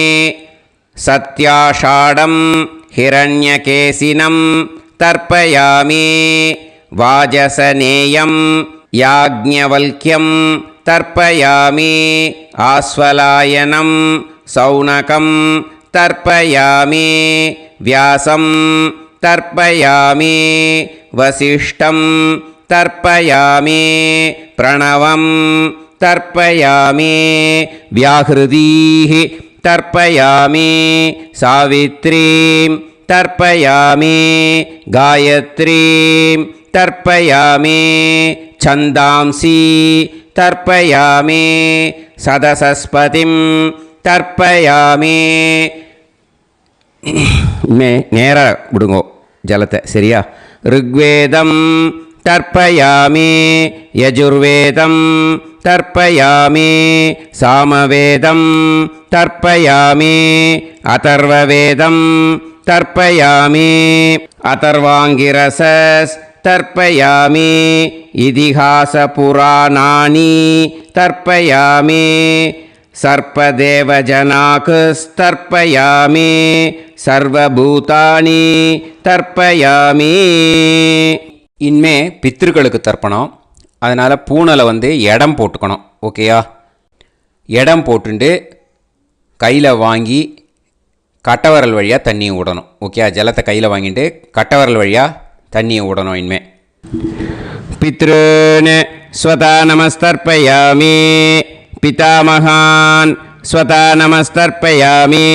सत्याषाढं हिरण्यकेशिनं तर्पयामि वाजसनेयं याज्ञवल्क्यं तर्पयामि आस्वलायनं सौनकं तर्पयामि व्यासं तर्पयामि वसिष्ठं तर्पयामि प्रणवं तर्पयामि व्याहृतीः तर्पयामि सावित्रीं तर्पयामि गायत्रीं तर्पयामि छन्दांसि तर्पयामि सदसस्पतिं तर्पयामि நேரா விடுங்கோ ஜலத்தை சரியா ऋग्वेदं तर्पयामि यजुर्वेदं तर्पयामि सामवेदं तर्पयामि अथर्ववेदं तर्पयामि अथर्वाङ्गिरसस् तर्पयामि इतिहासपुराणानि तर्पयामि सर्पदेवजनाकस्तर्पयामि सर्वभूतानि तर्पयामि இனிமே பித்திருக்களுக்கு தர்ப்பணம். அதனால் பூனலை இடம் போட்டுக்கணும். ஓகேயா? இடம் போட்டுண்டு கையில் வாங்கி கட்டவரல் வழியாக தண்ணியை விடணும். ஓகேயா? ஜலத்தை கையில் வாங்கிட்டு கட்டவரல் வழியாக தண்ணியை விடணும். இனிமே பித்ருன் ஸ்வதா நமஸ்தர்ப்பயாமி पितामहान् स्वता नमस्तर्पयामि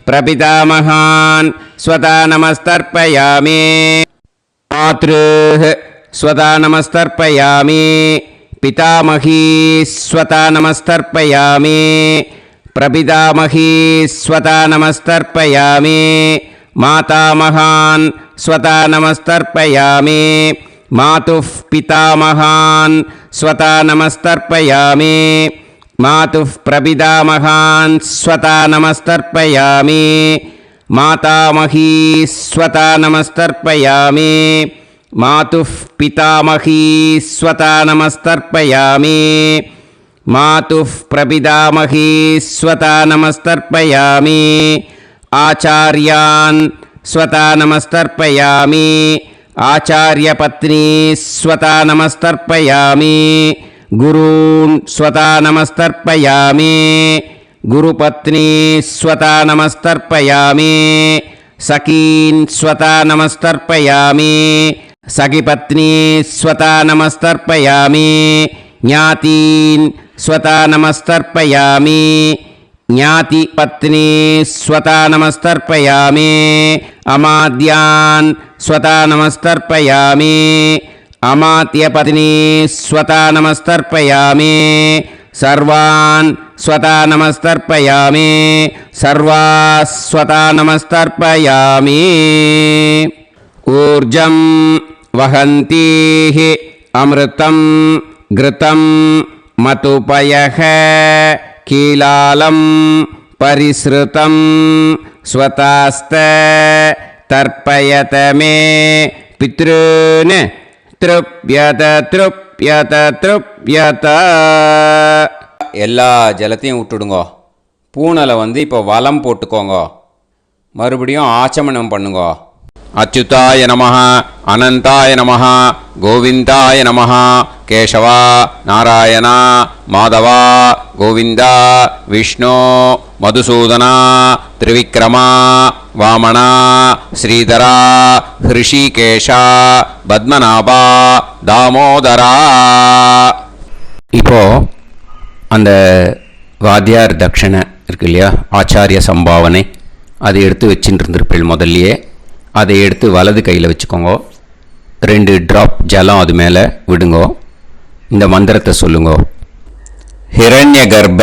प्रपितामहान् स्वता नमस्तर्पयामि मातृः स्वता नमस्तर्पयामि पितामही स्वता नमस्तर्पयामि प्रपितामही स्वता नमस्तर्पयामि मातामहान् स्वता नमस्तर्पयामि मातुः पितामहान् स्वता नमस्तर्पयामि मातुः प्रपितामहान् स्वता नमस्तर्पयामि मातामही स्वता नमस्तर्पयामि मातुः पितामही स्वता नमस्तर्पयामि मातुः प्रपितामही स्वता नमस्तर्पयामि आचार्यान् स्वता नमस्तर्पयामि आचार्यपत्नी स्वता नमस्तर्पयामि गुरून् स्वता नमस्तर्पयामि गुरुपत्नी स्वता नमस्तर्पयामि सखीन् स्वता नमस्तर्पयामि सखिपत्नी स्वता नमस्तर्पयामि ज्ञातीन् स्वता नमस्तर्पयामि ज्ञातिपत्नी स्वता नमस्तर्पयामि अमाद्यान् स्वता नमस्तर्पयामि अमात्यपत्नी स्वता नमस्तर्पयामि सर्वान् स्वता नमस्तर्पयामि सर्वाः स्वता नमस्तर्पयामि ऊर्जं वहन्तीः अमृतं घृतं मतुपयः कीलालं परिसृतं स्वतास्त तर्पयत मे पितॄन् तृप्यत तृप्यत तृप्यत எல்லா ஜலத்தையும் விட்டுடுங்கோ. பூனலை இப்போ வலம் போட்டுக்கோங்க. மறுபடியும் ஆச்சமனம் பண்ணுங்கோ. அச்சுதாய நமஹ அனந்தாய நமஹ கோவிந்தாய நமஹ கேசவா நாராயணா மாதவா கோவிந்தா விஷ்ணு மதுசூதனா திரிவிக்ரமா வாமனா ஸ்ரீதரா ஹிருஷிகேஷா பத்மநாபா தாமோதரா. இப்போ அந்த வாத்தியார் தட்சணை இருக்கு இல்லையா, ஆச்சாரிய சம்பாவனை, அதை எடுத்து வச்சுட்டு இருந்திருப்பேன் முதல்லையே. அதை எடுத்து வலது கையில் வச்சுக்கோங்க. 2 ட்ராப் ஜலம் அது மேலே விடுங்கோ. இந்த மந்திரத்தை சொல்லுங்க. ஹிரண்ய கர்ப்ப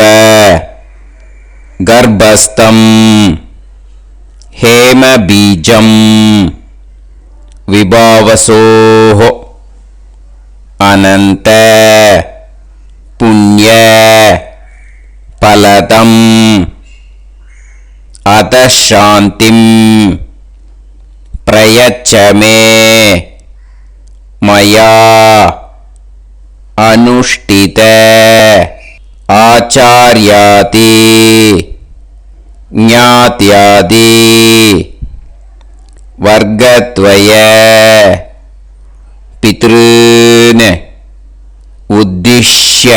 கர்ப்பஸ்தம் ஹேம பீஜம் விபாவசோஹ அனந்த புண்ணிய பலதம் அதசாந்திம் பிரயச்சமே மயா அனுஷ்டித ஆச்சார்யாதி ஞாத்யாதி வர்க்கத்வய பித்ருன் உத்திஷ்ய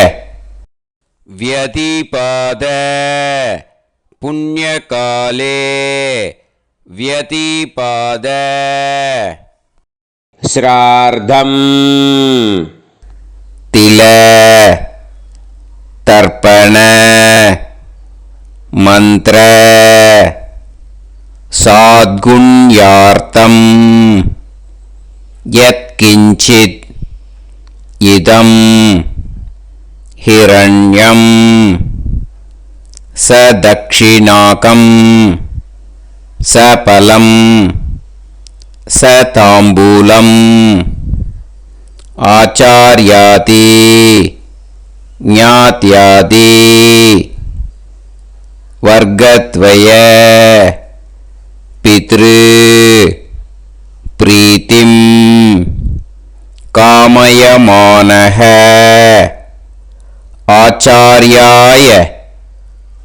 व्यतिपाद पुण्यकाले व्यतिपाद श्रार्धं तिल तर्पण मंत्र साद्गुण्यार्थं यत्किंचित् इदं हिरण्यं सदक्षिणाकं सफलं सताम्बूलम् आचार्याति ज्ञात्यादि वर्गत्वय पितृ प्रीतिं कामयमानः आचार्याय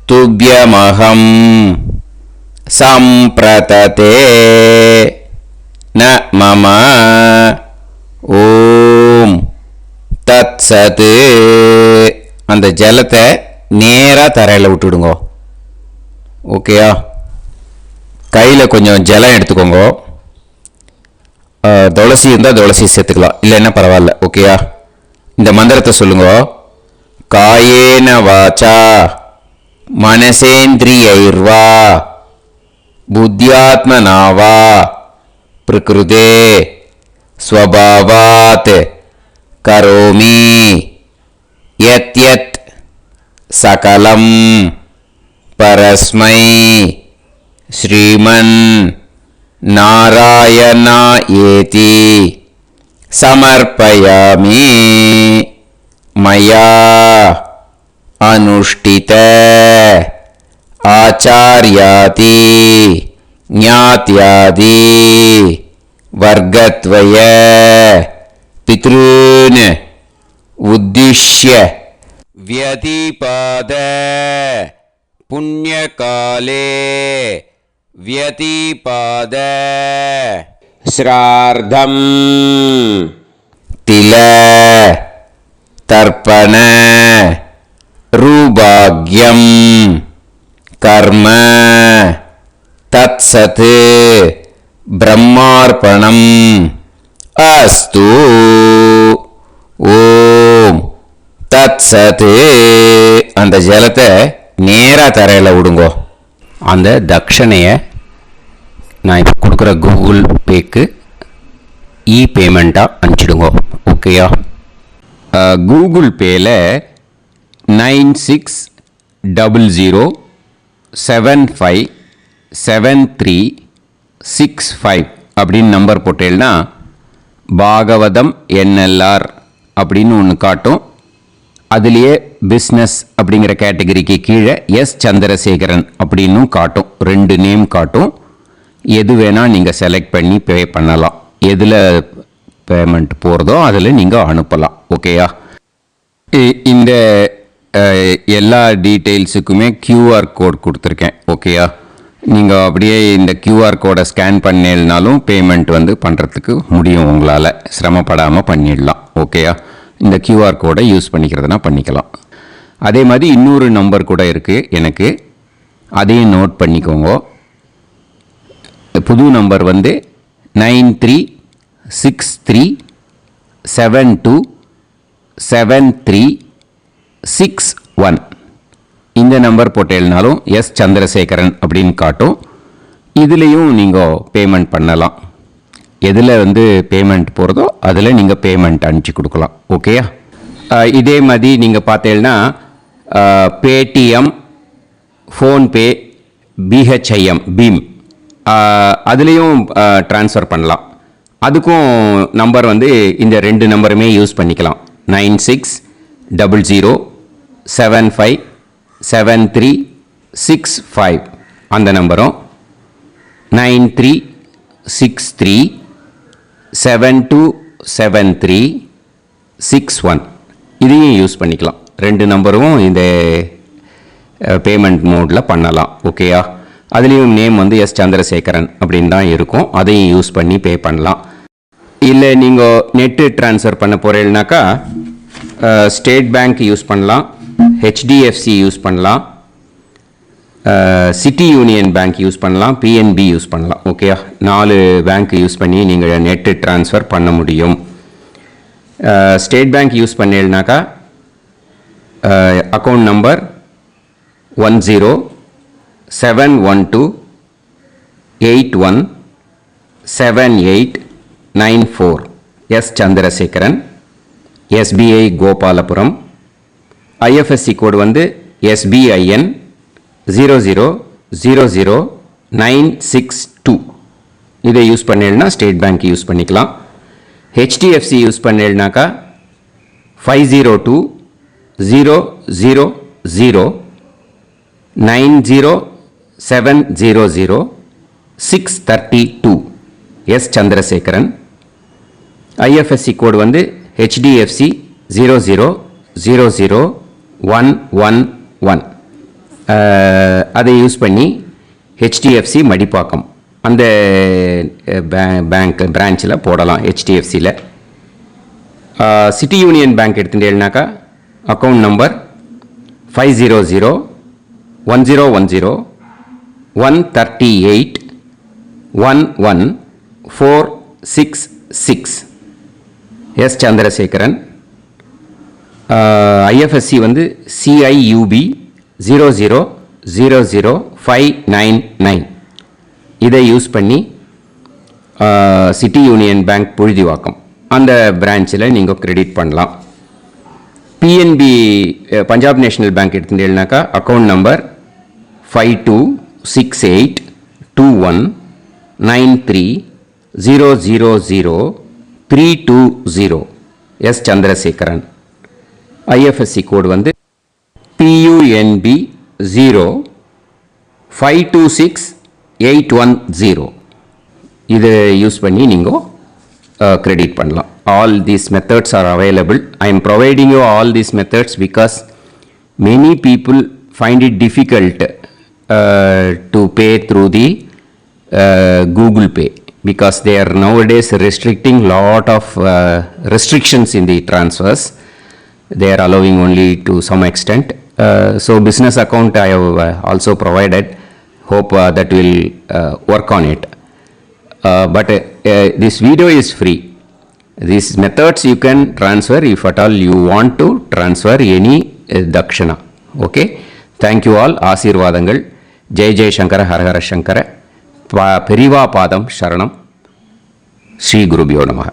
तुभ्यमहं सम्प्रतते न मम ஓம் தத்சத். அந்த ஜலத்தை நேராக தரையில் விட்டுடுங்க. ஓகேயா? கையில் கொஞ்சம் ஜலம் எடுத்துக்கோங்க. துளசி இருந்தால் துளசி சேர்த்துக்கலாம், இல்லைன்னா பரவாயில்ல. ஓகேயா? இந்த மந்திரத்தை சொல்லுங்க. காயேன வாச்சா மனசேந்திரியைர்வா புத்தியாத்மனாவா பிரகிருதே ஸ்வபாவாத் கரோமி யத் யத் சகலம் பரஸ்மை ஸ்ரீமன் நாராயணா ஏதி சமர்ப்பயாமி மயா அனுஷ்டித ஆச்சார்யாதி ஞாத்யாதி வர்க்கத்வய பித்ருன் உத்திஷ்ய व्यतिपाद पुण्यकाले व्यतिपाद श्रार्धं तिल तर्पण रूभाग्यं कर्म तत्सत् ब्रह्मार्पणम् अस्तु. ஓம் தத்சத். அந்த ஜலத்தை நேராக தரையில் விடுங்கோ. அந்த தட்சணையை நான் இப்போ கொடுக்குற கூகுள் பேக்கு பேமெண்ட்டாக அனுப்பிச்சிடுங்கோ. ஓகேயா? கூகுள் பேயில் 9600757365 அப்படின்னு நம்பர் போட்டேன்னா பாகவதம் என்எல்ஆர் அப்படின்னு ஒன்று காட்டும். அதுலேயே பிஸ்னஸ் அப்படிங்கிற கேட்டகரிக்கு கீழே எஸ் சந்திரசேகரன் அப்படின்னும் காட்டும். 2 நேம் காட்டும். எது வேணால் நீங்கள் செலக்ட் பண்ணி பே பண்ணலாம். எதில் பேமெண்ட் போகிறதோ அதில் நீங்கள் அனுப்பலாம். ஓகேயா? இந்த எல்லா டீட்டெயில்ஸுக்குமே QR கோட் கொடுத்துருக்கேன். ஓகேயா? நீங்கள் அப்படியே இந்த QR கோடை ஸ்கேன் பண்ணினாலும் பேமெண்ட் பண்ணுறதுக்கு முடியும். உங்களால் சிரமப்படாமல் பண்ணிடலாம். ஓகேயா? இந்த QR கோடை யூஸ் பண்ணிக்கிறதுனா பண்ணிக்கலாம். அதே மாதிரி இன்னொரு நம்பர் கூட இருக்குது எனக்கு, அதையும் நோட் பண்ணிக்கோங்க. புது நம்பர் 9363727361. இந்த நம்பர் போட்டேன்னாலும் எஸ் சந்திரசேகரன் அப்படின்னு காட்டும். இதுலேயும் நீங்கள் பேமெண்ட் பண்ணலாம். எதில் பேமெண்ட் போகிறதோ அதில் நீங்கள் பேமெண்ட் அனுப்பிச்சி கொடுக்கலாம். ஓகேயா? இதே மாதிரி நீங்கள் பார்த்தீங்கன்னா பேடிஎம், ஃபோன்பே, பிஹெச்ஐஎம், பீம் அதுலேயும் ட்ரான்ஸ்ஃபர் பண்ணலாம். அதுக்கும் நம்பர் இந்த 2 நம்பருமே யூஸ் பண்ணிக்கலாம். 9600 9365 அந்த நம்பரும் 9363727361 இதையும் யூஸ் பண்ணிக்கலாம். ரெண்டு நம்பரும் இந்த பேமெண்ட் மோடில் பண்ணலாம். ஓகேயா? அதுலேயும் நேம் வந்து எஸ் சந்திரசேகரன் அப்படின்னு தான் இருக்கும். அதையும் யூஸ் பண்ணி பே பண்ணலாம். இல்லை நீங்கள் நெட்டு ட்ரான்ஸ்ஃபர் பண்ண போகிறீங்கனாக்கா ஸ்டேட் பேங்க் யூஸ் பண்ணலாம், ஹெச்டிஎஃப்சி யூஸ் பண்ணலாம், சிட்டி யூனியன் பேங்க் யூஸ் பண்ணலாம், பிஎன்பி யூஸ் பண்ணலாம். ஓகேயா? 4 பேங்க் யூஸ் பண்ணி நீங்கள் நெட்டு ட்ரான்ஸ்ஃபர் பண்ண முடியும். ஸ்டேட் பேங்க் யூஸ் பண்ணீங்கனாக்கா account number 1071281789 S Chandrasekaran, SBI Gopalapuram. IFSC code வந்து SBIN 0000962. இதை யூஸ் பண்ணீங்கன்னா ஸ்டேட் பேங்க் யூஸ் பண்ணிக்கலாம். ஹெச்டிஎஃப்சி யூஸ் பண்ணீங்கனாக்கா 5020090700 எஸ் சந்திரசேகரன். ஐஎஃப்எஸ்சி கோடு வந்து HDFC 0000111. அதை யூஸ் பண்ணி HDFC மடிப்பாக்கம் அந்த பேங்க் பிரான்ச்சில் போடலாம். HDFCயில் சிட்டி யூனியன் பேங்க் எடுத்துட்டேன்னாக்கா account number 5001010381146 S Chandrasekaran. IFSC வந்து CIUB 0000599. இதை யூஸ் பண்ணி சிட்டி யூனியன் பேங்க் புழுதிவாக்கம் அந்த பிரான்ச்சில் நீங்கள் கிரெடிட் பண்ணலாம். பிஎன்பி பஞ்சாப் நேஷனல் பேங்க் எடுத்துட்டீங்கன்னாக்கா account number 52682193000320 S Chandrasekaran. IFSC code வந்து PUNB 0526810. இதை யூஸ் பண்ணி நீங்கள் கிரெடிட் பண்ணலாம். All these methods are available. I am providing you all these methods because many people find it difficult to pay through the Google Pay because they are nowadays restricting lot of restrictions in the transfers. They are allowing only to some extent. So business account I have also provided. Hope that will work on it. But this video is free. These methods you can transfer if at all you want to transfer any dakshana. Okay. Thank you all. ஆசீர்வாதங்கள். ஜெய் ஜெய் சங்கர ஹரஹர சங்கர. பெரிவா பாதம் சரணம். ஸ்ரீ குருபியோ நமः.